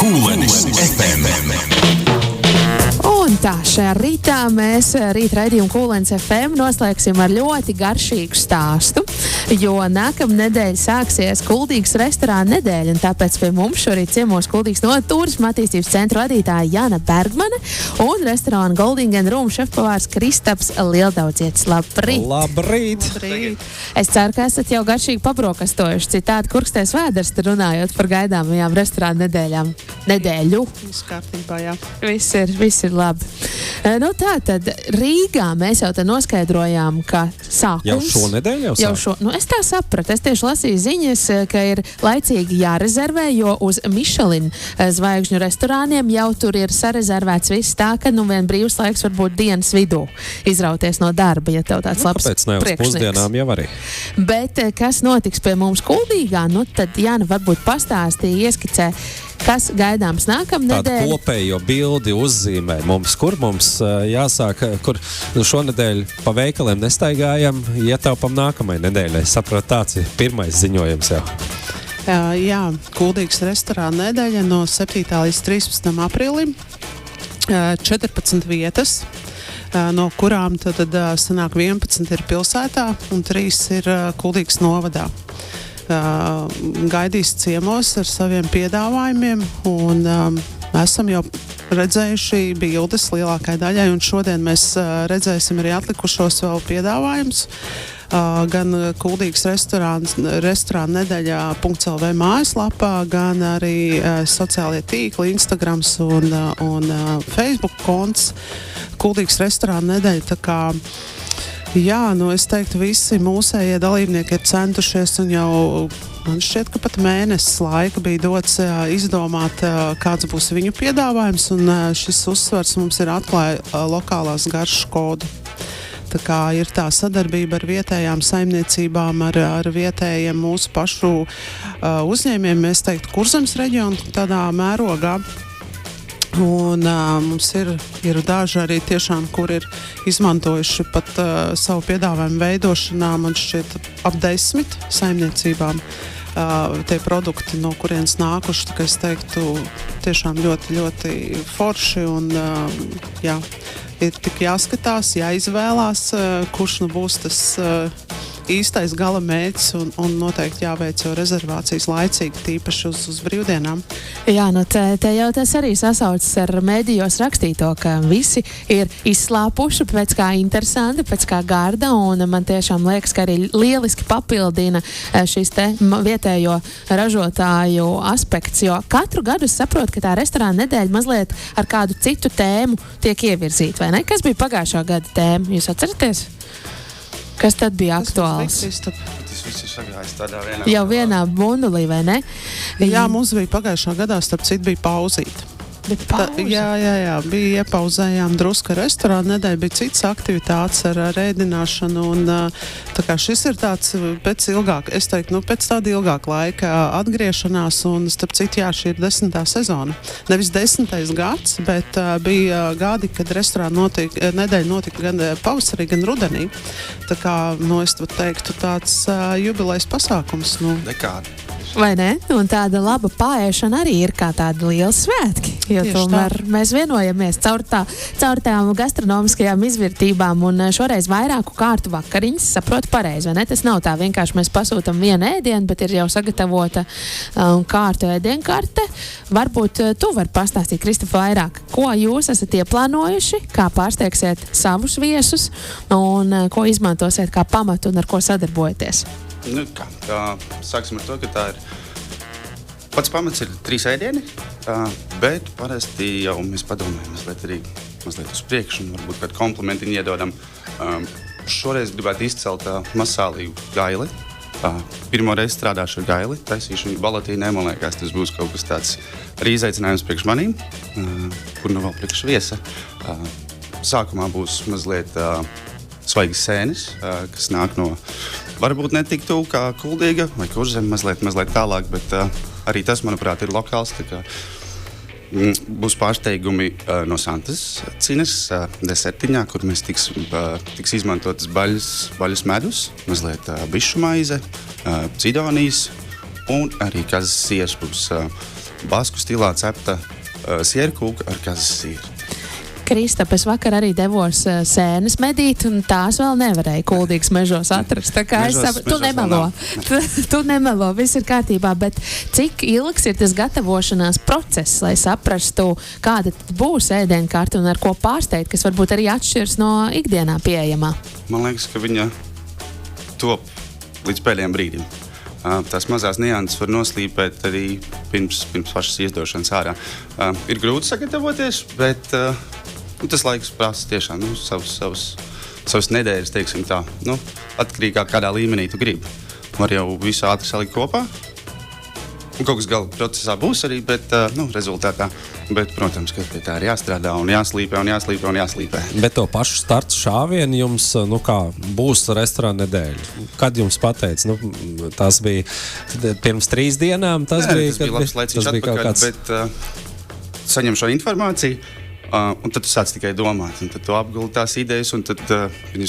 Kūlenis FM. Un tā, šajā rītā mēs rīta raidījumu Kūlenis FM noslēgsim ar ļoti garšīgu stāstu, jo nākamnedēļ sāksies Kuldīgas restorāna nedēļa, un tāpēc pie mums šorīt ciemos Kuldīgas no turisma attīstības centra vadītāja Jana Bergmane un restorāna Goldingen Room šefpavārs Kristaps Lieldaudzietis. Labrīt! Labrīt! Es ceru, ka esat jau garšīgi pabrokastojuši, citādi kurkstēs vēders runājot par gaidāmajām restorāna nedēļu. Viss kārtībā, jā. Viss ir labi. Nu tā tad Rīgā mēs jau te noskaidrojām, ka sākums... Jau šonedēļ jau sāk? Es tā sapratu. Es tieši lasīju ziņas, ka ir laicīgi jārezervē, jo uz Michelin zvaigžņu restorāniem jau tur ir sarezervēts viss tā, ka vien brīvs laiks varbūt dienas vidū izrauties no darba, ja tev tāds labs priekšnieks. Kāpēc ne uz pusdienām jau arī? Bet kas notiks pie mums Kuldīgā, tad Jāna varbūt pastāstīja, ieskicē, kas gaidāms nākamnedēļ. Tādu kopējo bildi uzzīmē mums, kur mums jāsāk, kur šonedēļ pa veikaliem nestaigājam, ietaupam nākamai nedēļai. Sapratu, tāds ir pirmais ziņojums jau. Jā, Kuldīgas restorāna nedēļa no 7. līdz 13. aprīlim. 14 vietas, no kurām tad sanāk 11 ir pilsētā un 3 ir Kuldīgas novadā. Gaidīs ciemos ar saviem piedāvājumiem un esam jau redzējuši bildes lielākai daļai un šodien mēs redzēsim arī atlikušos vēl piedāvājumus. Gan Kuldīgas restorāna nedēļā.lv mājaslapā, gan arī sociālie tīkli, Instagrams un Facebook konts Kuldīgas restorāna nedēļa. Tā kā jā, es teiktu, visi mūsējie dalībnieki ir centušies un jau, man šķiet, ka pat mēnesis laika bija dots izdomāt, kāds būs viņu piedāvājums, un šis uzsvars mums ir atklāja lokālās garšas kodu. Tā kā ir tā sadarbība ar vietējām saimniecībām, ar vietējiem mūsu pašu uzņēmiem, mēs teiktu, Kurzemes reģionu tādā mērogā. Un mums ir daži arī tiešām, kur ir izmantojuši pat savu piedāvājumu veidošanā, man šķiet ap 10 saimniecībām tie produkti, no kurienes nākuši, tā kā es teiktu, tiešām ļoti, ļoti forši un jā, ir tik jāskatās, jāizvēlās, kurš būs tas īstais gala mērķis un noteikti jāveic jau rezervācijas laicīgi, tīpaši uz brīvdienām. Jā, te jau tas arī sasaucas ar medijos rakstīto, ka visi ir izslāpuši pēc kā interesanti, pēc kā garda, un man tiešām liekas, ka arī lieliski papildina šis te vietējo ražotāju aspekts, jo katru gadu es saprotu, ka tā restorāna nedēļa mazliet ar kādu citu tēmu tiek ievirzīta, vai ne? Kas bija pagājušā gada tēma? Jūs atceraties? Kas tad bija aktuāls? Tas viss ir sagājis tādā vienā. Jau vienā bundulī, vai ne? Jā, mums bija pagājušā gadā, starp citu, bija pauzīt. Jā, bija iepauzējām drusku restorāna nedēļa, bija citas aktivitātes ar ēdināšanu, un tā kā šis ir tāds pēc tāda ilgāka laika atgriešanās, un starp citu, jā, šī ir 10. sezona. Nevis 10. gads, bet bija gadi, kad restorāna nedēļa notika gan pavasarī, gan rudenī. Tā kā, es teiktu, tāds jubilejas pasākums. Dekādi. Vai ne? Un tāda laba paēšana arī ir kā tāda liela svētki, jo tomēr mēs vienojamies caur tām gastronomiskajām izvērtībām, un šoreiz vairāku kārtu vakariņas, saprotu pareizi, vai ne? Tas nav tā vienkārši mēs pasūtam vienu ēdienu, bet ir jau sagatavota kārtu ēdienkarte. Varbūt tu vari pastāstīt, Kristap, vairāk, ko jūs esat ieplānojuši, kā pārsteigsiet savus viesus, un ko izmantosiet kā pamatu un ar ko sadarbojaties. Sāksim ar to, ka tā ir pats pamats ir 3 ēdieni, bet parasti jau mēs padomājam mazliet uz priekšu un varbūt kādu komplimentiņu iedodam. Šoreiz gribētu izcelt masālīgu gaili. Pirmo reizi strādāšu ar gaili, taisīšu viņu balatīnē, man liekas, tas būs kaut kas tāds arī izaicinājums priekš manīm, kur vēl priekš viesa. Sākumā būs mazliet svaigas sēnes, kas nāk no varbūt ne tik tuvu kā Kuldīga vai Kurzeme, mazliet tālāk, bet arī tas, manuprāt, ir lokāls. Tā kā, būs pārsteigumi no Santas cinas desertiņā, kur mēs tiks izmantotas baļas medus, mazliet bišu maize, cidonijas un arī kazas siers būs basku stilā cepta sierkūka ar kazas sīru. Kristap, es vakar arī devos sēnes medīt, un tās vēl nevarēja Kuldīgas mežos atrast. Tā kā tu nemelo. Tu nemelo, viss ir kārtībā, bet cik ilgs ir tas gatavošanās process, lai saprastu, kāda būs ēdienkarte un ar ko pārsteigt, kas varbūt arī atšķirs no ikdienā pieejamā? Man liekas, ka viņa top līdz pēdējiem brīdim. Tās mazās nianses var noslīpēt arī pirms pašas iesdošanas ārā. Ir grūti sagatavoties, bet tas laiks prasa tiešām savas nedēļas, teiksim tā. Atkarīgi kādā līmenī tu gribi. Var jau visu ātri salikt kopā. Kaut kas gala procesā būs arī, bet rezultātā. Bet, protams, ka pie tā ir jāstrādā un jāslīpē. Bet to pašu startu šāvienu jums būs restorāna nedēļa. Kad jums pateica? Tas bija pirms 3 dienām. Tas bija labs laiciņš atpakaļ, bet saņem šo informāciju. Un tad tu sāc tikai domāt, un tad tu apguli tās idejas, un tad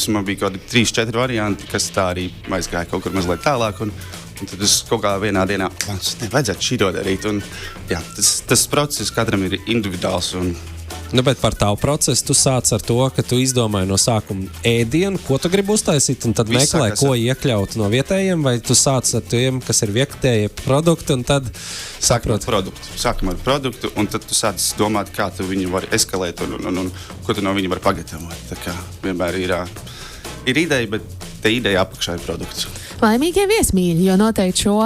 man bija kaut kādi 3-4 varianti, kas tā arī aizgāja kaut kur mazliet tālāk, un tad es kaut kā vienā dienā, man nevajadzētu šito darīt, un jā, tas process katram ir individuāls, un bet par tavu procesu tu sāc ar to, ka tu izdomāji no sākuma ēdienu, ko tu gribi uztaisīt, un tad meklē, ko iekļaut no vietējiem, vai tu sāc ar tiem, kas ir vietējie produkti, un tad Sākam ar produktu, un tad tu sāc domāt, kā tu viņu vari eskalēt un ko tu no viņa vari pagatavot. Tā kā vienmēr ir ideja, bet te ideja apakšā ir produkts. Laimīgie viesmīļi, jo noteikti šo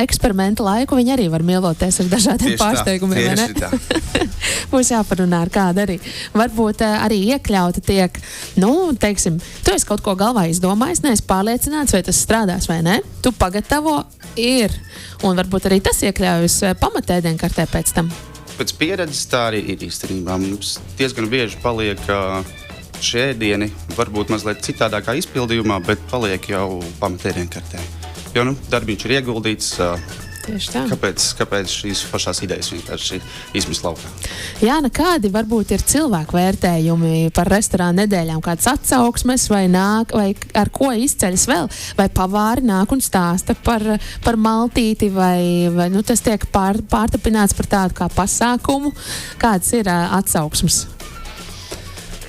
eksperimentu laiku viņi arī var mieloties ar dažādiem pārsteigumiem. Tieši tā. Būs jāparunā ar kādu arī. Varbūt arī iekļauta tiek, teiksim, tu esi kaut ko galvā izdomājis, neesi pārliecināts, vai tas strādās vai ne. Tu pagatavo ir, un varbūt arī tas iekļaujas pamatēdienkartē pēc tam. Pēc pieredzes tā arī ir īstenībā. Mums diezgan bieži paliek šie ēdieni varbūt mazliet citādākā izpildījumā, bet paliek jau pamatēdienkartē. Jo darbiņš ir ieguldīts. Tieši tā. Kāpēc šīs pašās idejas vienkārši izmest laukā? Jāna, kādi varbūt ir cilvēku vērtējumi par restorānu nedēļām? Kādas atsauksmes vai ar ko izceļas vēl? Vai pavāri nāk un stāsta par maltīti vai tas tiek pārtapināts par tādu kā pasākumu? Kādas ir atsauksmes?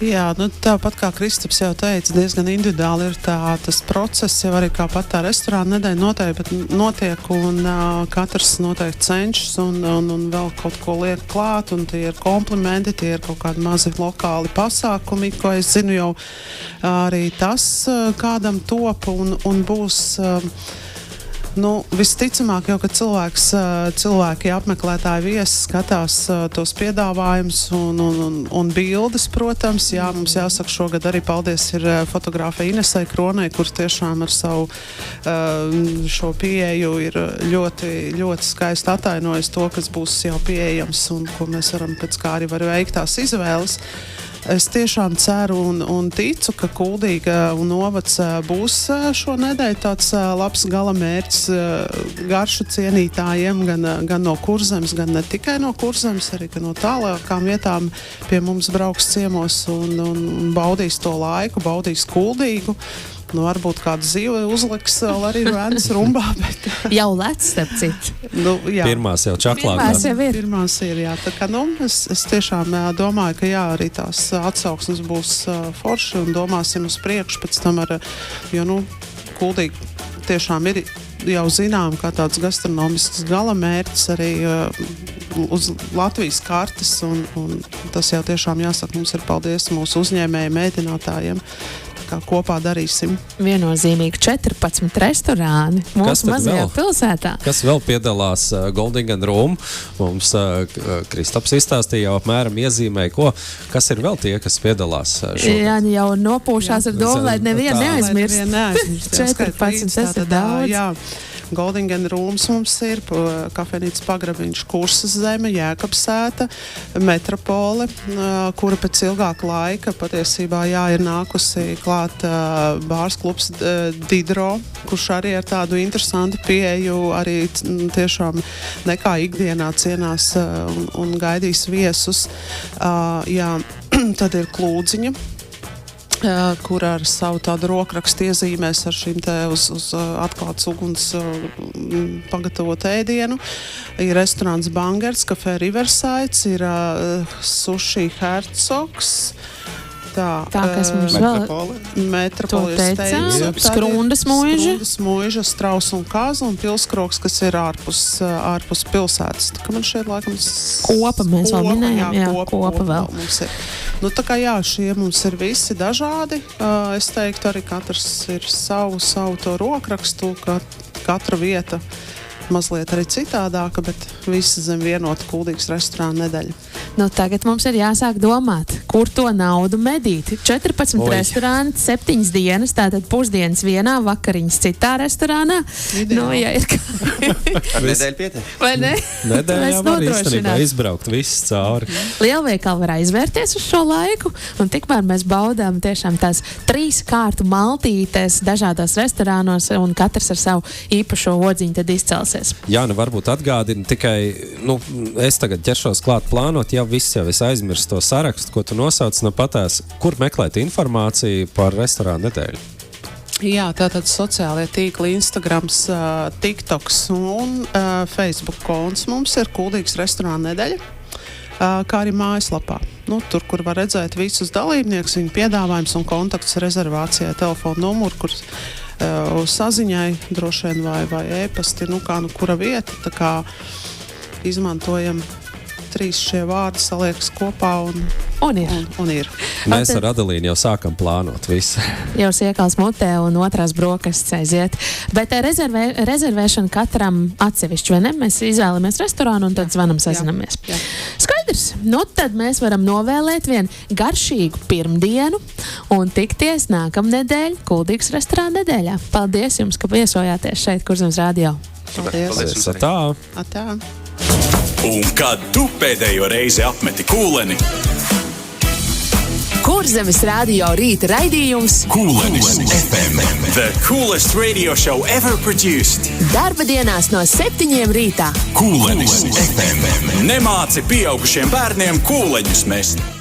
Jā, tāpat kā Kristaps jau teica, diezgan individuāli ir tas process, jau arī kā pat tā restorāna nedēļa notiek, un katrs noteikti cenšas un vēl kaut ko liek klāt, un tie ir komplimenti, tie ir kaut kādi mazi lokāli pasākumi, ko es zinu jau arī tas kādam top un būs. Visticamāk jau, ka cilvēki apmeklētāji viesi skatās tos piedāvājumus un bildes, protams. Jā, mums jāsaka šogad arī paldies ir fotogrāfei Inesai Kronai, kur tiešām ar savu šo pieeju ir ļoti, ļoti skaisti atainojis to, kas būs jau pieejams un ko mēs varam pēc kā arī var veikt tās izvēles. Es tiešām ceru un ticu, ka Kuldīga un novads būs šo nedēļu tāds labs gala mērķis garšu cienītājiem, gan no Kurzemes, gan ne tikai no Kurzemes, arī no tālākām vietām pie mums brauks ciemos un baudīs to laiku, baudīs Kuldīgu. Varbūt kādu zīvi uzliks arī Rēnas rumbā, bet jau lec, starp citu. Pirmās jau čaklākās. Pirmās ir, jā. Tā kā, es tiešām domāju, ka jā, arī tās atsauksmes būs forši un domāsim uz priekšu pēc tam jo, Kuldīgi tiešām ir jau zinām, kā tāds gastronomisks galamērķis arī uz Latvijas kartes un tas jau tiešām jāsaka, mums ir paldies mūsu uzņēmēju mēģinātājiem. Kopā darīsim. Viennozīmīgi 14 restorāni mūsu mazajā pilsētā. Kas vēl piedalās Golding & Room? Mums Kristaps izstāstīja jau apmēram iezīmēja, kas ir vēl tie, kas piedalās šogad. Jā, jau nopūšās ar domu, lai nevienu neaizmirst. 14, tas ir daudz. Jā. Golding & Rooms mums ir, kafejnīcas Pagrabiņš, Kursas zeme, Jēkabsēta, Metropole, kura pēc ilgāka laika patiesībā ir nākusi klāt bārs klubs Didro, kurš arī ar tādu interesantu pieeju arī tiešām nekā ikdienā cienās un gaidīs viesus. Jā, tad ir Klūdziņa. kur ar savu tādu rokrakstu iezīmēs ar šīm te uz atklātas uguns pagatavot ēdienu. Ir restorāns Bangerts, kafē Riversides, ir sushi Hercogs. Tā kas mums Metropole. Skrundas mūža, Strauss un Kāza un Pilskroks, kas ir ārpus pilsētas. Tā kā man šeit laikam Kopa mēs vēl minējām, kopa vēl. Mums ir. Nu, tā kā jā, šie mums ir visi dažādi. Es teiktu, arī katrs ir savu to rokrakstu, ka katra vieta mazliet arī citādāka, bet visi zem vienota Kuldīgas restorāna nedēļa. Nu, tagad mums ir jāsāk domāt, kur to naudu medīt. 14 restorāni, 7 dienas, tātad pusdienas vienā, vakariņas citā restorānā. Nu, ja ir Nedēļa pietiek. Vai ne? Nedēļā var īstenībā izbraukt viss cauri. Lielveikali var aizvērties uz šo laiku, un tikmēr mēs baudām tiešām tās 3 kārtu maltītes dažādos restorānos, un katrs ar savu īpašo odziņu tad izcelsies. Jā, nu varbūt atgādini tikai, es tagad ķeršos klāt plānot, ja viss jau es aizmirstu to sarakstu, ko tu nosauc, patās, kur meklēt informāciju par restorānu nedēļu? Jā, tātad sociālie tīkli, Instagrams, TikToks un Facebook konts mums ir Kuldīgas restorāna nedēļa, kā arī mājaslapā. Tur, kur var redzēt visus dalībniekus, viņu piedāvājums un kontaktus rezervācijai, telefonu numuru, kur saziņai droši vien vai e-pasti, kura vieta, tā kā izmantojam 3 šie vārdi, saliekas kopā un ir. Mēs ar Adelīnu jau sākam plānot visu. Jau iekals mutē un otrās brokastis aiziet. Bet rezervēšana katram atsevišķi, vai ne? Mēs izvēlamies restorānu un tad zvanam, sazinamies. Jā. Skaidrs. Tad mēs varam novēlēt vienu garšīgu pirmdienu un tikties nākamnedēļ Kuldīgas restorāna nedēļā. Paldies jums, ka viesojāties šeit Kurzemes radio. Paldies. Atā. Un kad tu pēdējo reizi apmeti kūleni? Kurzemes radio rīta raidījums Kūlenis FM. The coolest radio show ever produced. Darba dienās no 7 rītā. Kūlenis FM. Nemāci pieaugušiem bērniem kūleņus mest.